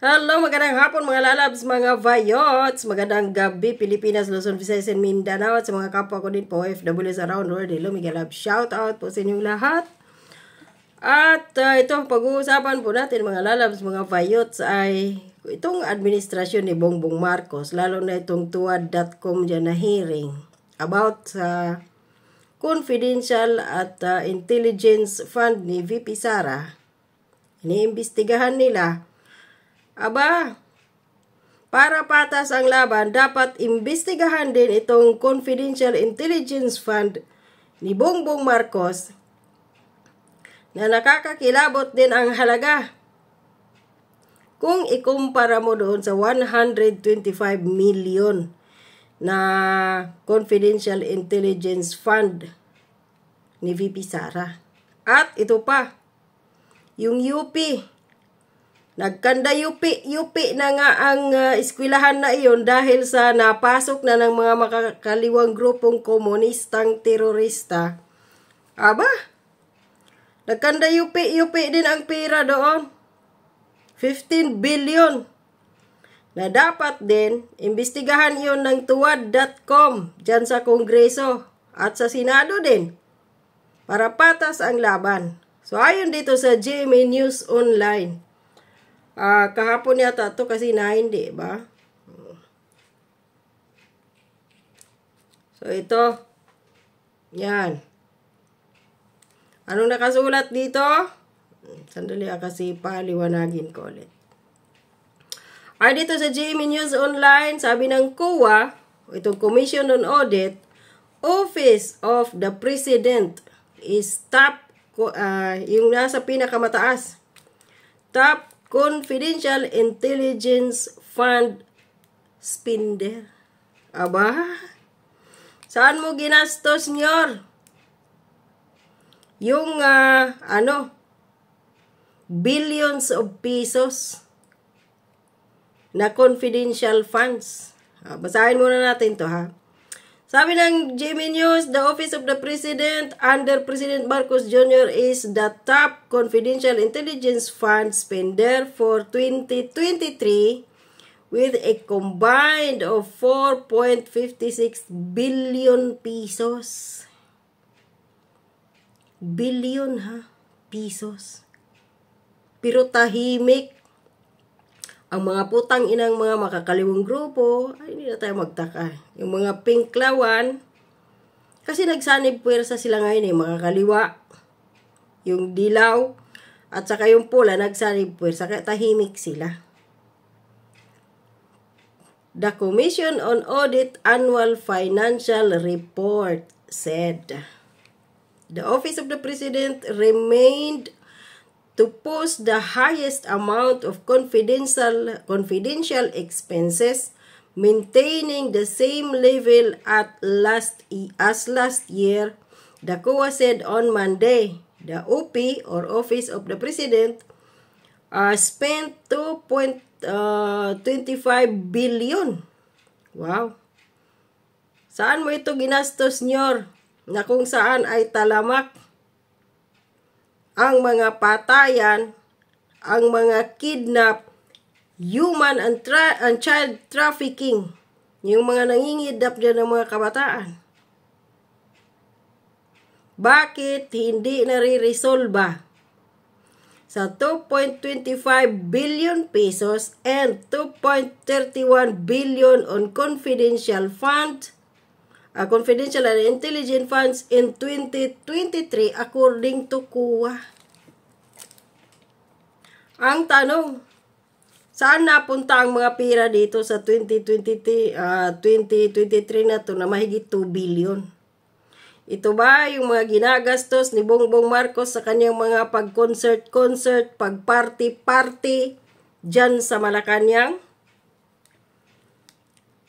Hello, magandang hapon mga lalabs, mga vayots. Magandang gabi, Pilipinas, Luzon, Visayas, and Mindanao. At sa mga kapwa ko din po, OFWs around the world. Hello, mega love. Shout out po sa inyong lahat. At ito, pag-uusapan po natin mga lalabs, mga vayots ay itong administrasyon ni Bongbong Marcos, lalo na itong tuwad.com dyan na hearing about sa confidential at intelligence fund ni VP Sara. Iniimbestigahan nila. Aba, para patas ang laban, dapat imbestigahan din itong Confidential Intelligence Fund ni Bongbong Marcos na nakakakilabot din ang halaga. Kung ikumpara mo doon sa 125 million na Confidential Intelligence Fund ni VP Sara. At ito pa, yung UP. Nagkanda yupi na nga ang eskwelahan na iyon dahil sa napasok na ng mga makakaliwang grupong komunistang terorista. Aba, nagkanda yupi din ang pera doon. 15 billion. Na dapat din, imbestigahan iyon ng tuwad.com dyan sa Kongreso at sa Senado din para patas ang laban. So ayon dito sa GMA News Online, kahapon yata ito kasi hindi ba? So ito, yan. Anong nakasulat dito? Sandali kasi paliwanagin ko ulit. Ay dito sa GMA News Online, sabi ng COA, itong Commission on Audit, Office of the President is top, yung nasa pinakamataas. Top Confidential Intelligence Fund spender. Aba, saan mo ginastos nyor? Yung billions of pesos na confidential funds. Basahin muna natin to ha. Sabi ng GMA News, the Office of the President under President Marcos Jr. is the top confidential intelligence fund spender for 2023 with a combined of 4.56 billion pesos. Billion pesos. Pero tahimik ang mga putang inang mga makakaliwang grupo, ay hindi na tayo magtaka. Yung mga pinklawan, kasi nagsanib puwersa sila ngayon mga kaliwa. Yung dilaw, at saka yung pula, nagsanib puwersa, kaya tahimik sila. The Commission on Audit Annual Financial Report said, the Office of the President remained to post the highest amount of confidential expenses, maintaining the same level as last year, the COA said on Monday. The OP, or Office of the President, spent 2.25 billion. Wow! Saan mo ito ginastos nyor? Na kung saan ay talamak ang mga patayan, ang mga kidnap, human and child trafficking, yung mga nangingidnap dyan ng mga kabataan. Bakit hindi nare-resolba sa 2.25 billion pesos and 2.31 billion on confidential confidential and intelligent funds in 2023 according to COA. Ang tanong, saan napunta ang mga pera dito sa 2023 na to na mahigit 2 billion? Ito ba yung mga ginagastos ni Bongbong Marcos sa kanyang mga pag-concert, pag-party dyan sa Malacanang?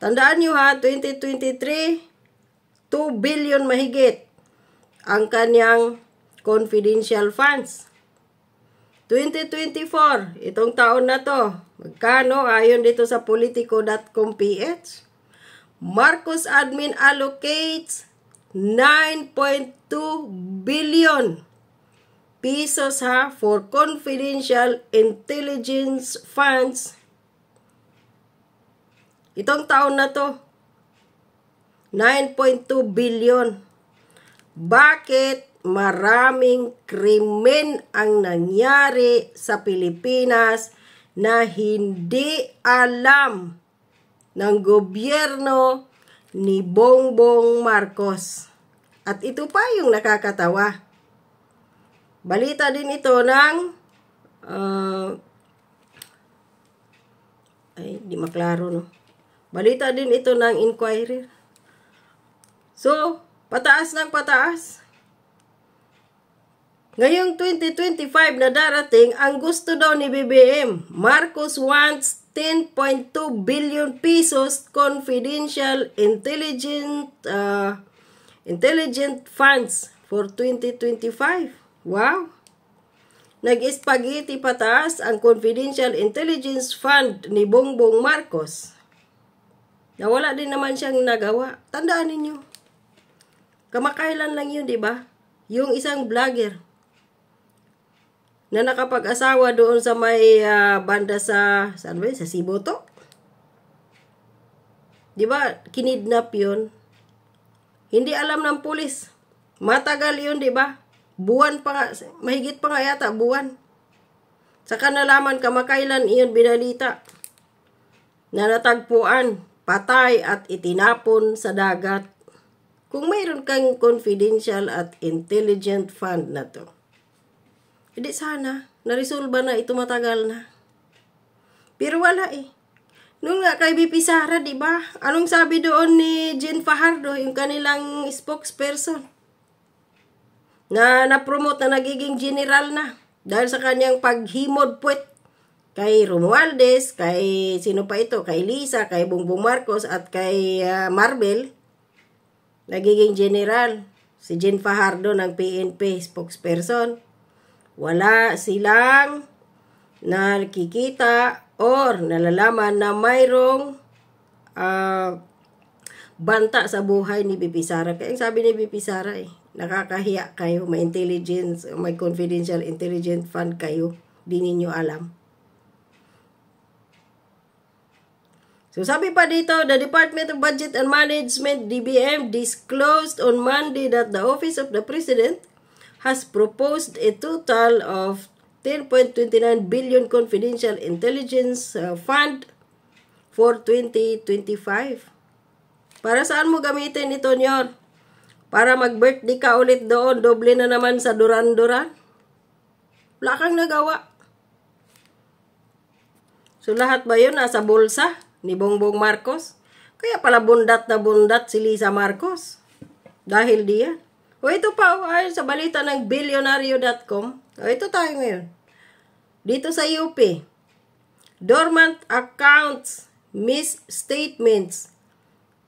Tandaan nyo 2023, 2 billion mahigit ang kanyang confidential funds. 2024, itong taon na to, magkano ayon dito sa politico.com.ph? Marcos admin allocates 9.2 billion pesos ha, for confidential intelligence funds. Itong taon na to, 9.2 billion. Bakit maraming krimen ang nangyari sa Pilipinas na hindi alam ng gobyerno ni Bongbong Marcos? At ito pa yung nakakatawa. Balita din ito ng di maklaro, no? Balita din ito ng Inquirer. So, pataas ng pataas. Ngayong 2025 na darating, ang gusto daw ni BBM, Marcos wants 10.2 billion pesos confidential intelligent funds for 2025. Wow! Nag-spaghetti pataas ang confidential intelligence fund ni Bongbong Marcos. Nawala din naman siyang nagawa. Tandaan ninyo. Kamakailan lang yun, di ba? Yung isang vlogger na nakapag-asawa doon sa may banda sa, saan ba yun? Sa Cebu to? Di ba? Kinidnap yun. Hindi alam ng pulis. Matagal yun, di ba? Buwan pa nga, mahigit pa nga yata, buwan. Saka nalaman kamakailan iyon binalita na natagpuan, patay at itinapon sa dagat. Kung mayroon kang confidential at intelligent fund na to, hindi sana, naresolba na ito, matagal na. Pero wala eh. Noon nga kay BP Sara, di ba? Anong sabi doon ni Jen Fajardo, yung kanilang spokesperson? Na na-promote na nagiging general na dahil sa kanyang paghimod puwet kay Romualdez, kay sino pa ito, kay Lisa, kay Bongbong Marcos at kay Marbel, nagiging general. Si Jen Fajardo ng PNP spokesperson. Wala silang nakikita or nalalaman na mayroong banta sa buhay ni BP Sara. Kaya sabi ni BP Sara nakakahiya kayo, may intelligence, may confidential intelligence fund kayo, di ninyo alam. So sabi pa dito, the Department of Budget and Management, DBM, disclosed on Monday that the Office of the President has proposed a total of 10.29 billion confidential intelligence fund for 2025. Para saan mo gamitin ito, Nyor? Para mag-birthday ka ulit doon, doble na naman sa Duran-Duran? Wala kang nagawa. So lahat ba yun nasa bulsa ni Bongbong Marcos? Kaya pala bundat na bundat si Lisa Marcos. Dahil diyan. O ito pa, ayon sa balita ng billionario.com. O ito tayo ngayon. Dito sa UP. Dormant accounts, misstatements.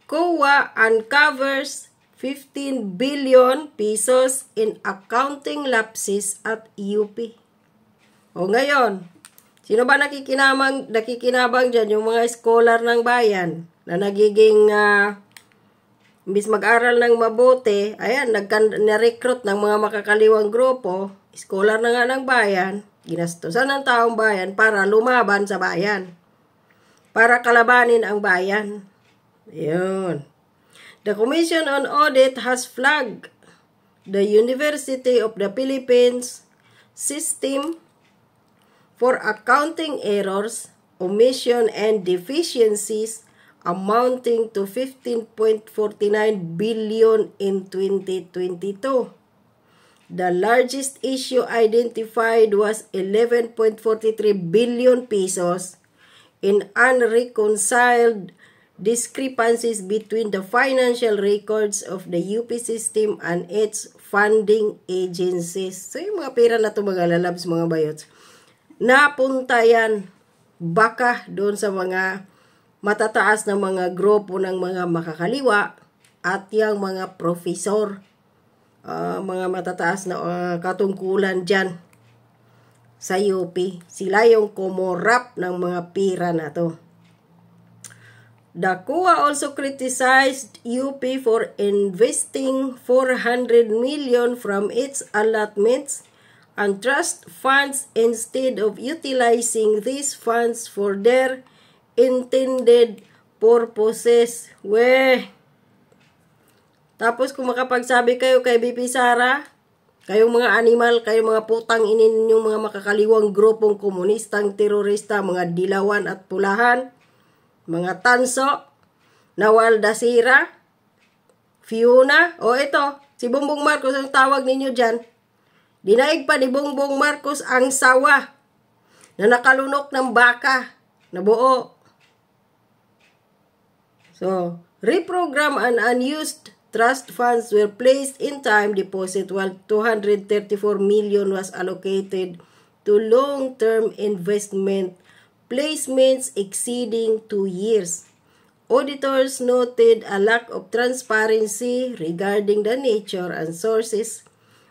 COA uncovers 15 billion pesos in accounting lapses at UP. O ngayon, sino ba nakikinabang dyan? Yung mga scholar ng bayan na nagiging, imbis mag-aral ng mabuti, ayan, na-recruit ng mga makakaliwang grupo, scholar na nga ng bayan, ginastusan ng taong bayan para lumaban sa bayan. Para kalabanin ang bayan. Yun. The Commission on Audit has flagged the University of the Philippines system for accounting errors, omission, and deficiencies amounting to 15.49 billion in 2022. The largest issue identified was 11.43 billion pesos in unreconciled discrepancies between the financial records of the UP system and its funding agencies. So, yung mga pera na ito, mga lalabs, mga bayots, napunta yan baka doon sa mga matataas na mga grupo ng mga makakaliwa at yung mga profesor, mga matataas na katungkulan dyan sa UP. Sila yung kumurap ng mga pera na to. The COA also criticized UP for investing 400 million from its allotments and trust funds instead of utilizing these funds for their intended purposes. Tapos kung makapagsabi kayo kay BP Sara, kayong mga animal, kayong mga putang inin ninyong mga makakaliwang grupong komunistang terorista, mga dilawan at pulahan, mga tanso, Nawal Dasira, Fiona, o ito, si Bongbong Marcos ang tawag ninyo dyan. Dinaig pa ni Bongbong Marcos ang sawa na nakalunok ng baka na buo. So, reprogram and unused trust funds were placed in time deposit while 234 million was allocated to long-term investment placements exceeding 2 years. Auditors noted a lack of transparency regarding the nature and sources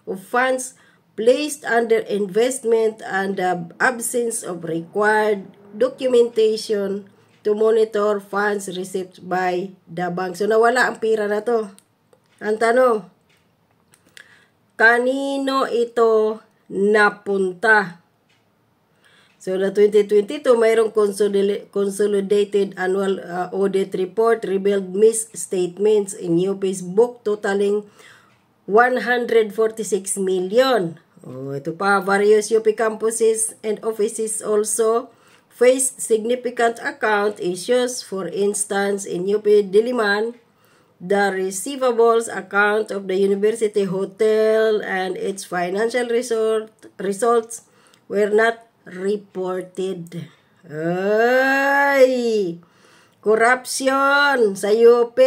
of funds placed under investment and the absence of required documentation to monitor funds received by the bank. So, nawala ang pira na to. Ang tanong, kanino ito napunta? So, the 2022, mayroong consolidated annual audit report revealed misstatements in UP's book totaling 146 million. Ito pa, various UP campuses and offices also faced significant account issues. For instance, in UP Diliman, the receivables account of the university hotel and its financial results were not reported. Ay! Corruption sa UP.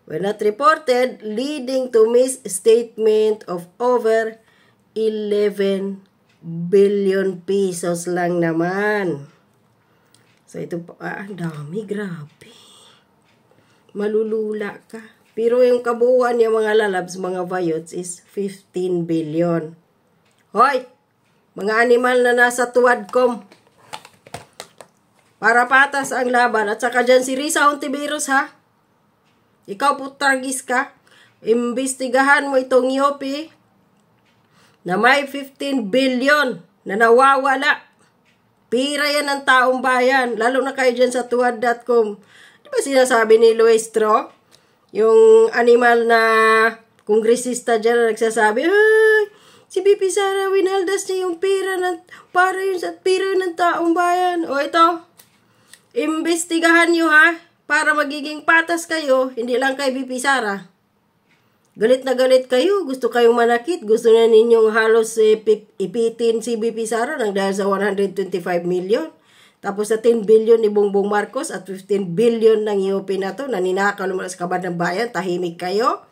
Were not reported, leading to misstatement of over 11 billion pesos lang naman. So ito pa, dami, grabe. Malulula ka. Pero yung kabuuan yung mga lalabs, mga vayots is 15 billion. Hoy! Mga animal na nasa tuwadkom. Para patas ang laban. At saka dyan si Risa Hontiveros, ha? Ikaw putragis ka. Imbestigahan mo itong Yopi na may 15 billion na nawawala. Pira yan ng taong bayan. Lalo na kayo dyan sa tuwad.com. Di ba sinasabi ni Luestro? Yung animal na kongresista dyan na nagsasabi, ay, si BP Sara, winaldas niya yung pira para yun sa pira ng taong bayan. O ito, imbestigahan nyo, ha? Para magiging patas kayo, hindi lang kay BP Sara. Galit na galit kayo, gusto kayong manakit, gusto na ninyong halos ipitin si BP Sara nang dahil sa 125 million. Tapos sa 10 billion ni Bongbong Marcos at 15 billion ng IOP na to, na ninakaw naman sa kabad ng bayan, tahimik kayo.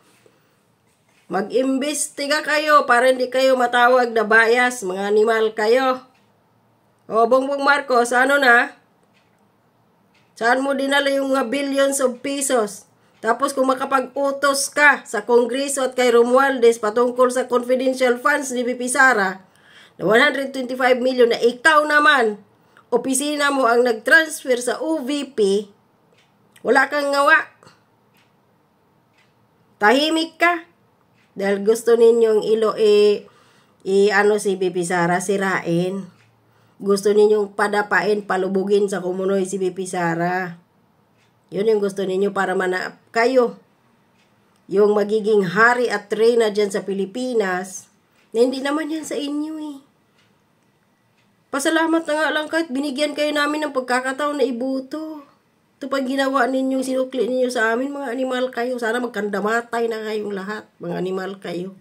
Mag-imbestiga kayo para hindi kayo matawag na bias, mga animal kayo. O Bongbong Marcos, ano na? Saan mo dinala yung mga billions of pesos? Tapos kung makapag-utos ka sa Kongreso at kay Romualdez patungkol sa confidential funds ni BP Sara na 125 million na ikaw naman, opisina mo ang nag-transfer sa OVP, wala kang ngawa. Tahimik ka. Dahil gusto ninyong si BP Sara, sirain. Gusto ninyong padapain, palubugin sa kumunoy si BP Sara. Yun yung gusto ninyo para kayo. Yung magiging hari at reyna dyan sa Pilipinas, na hindi naman yan sa inyo eh. Pasalamat na nga lang kahit binigyan kayo namin ng pagkakataon na ibuto. Ito pag ginawa ninyo, sinukli ninyo sa amin, mga animal kayo. Sana magkandamatay na kayong lahat, mga animal kayo.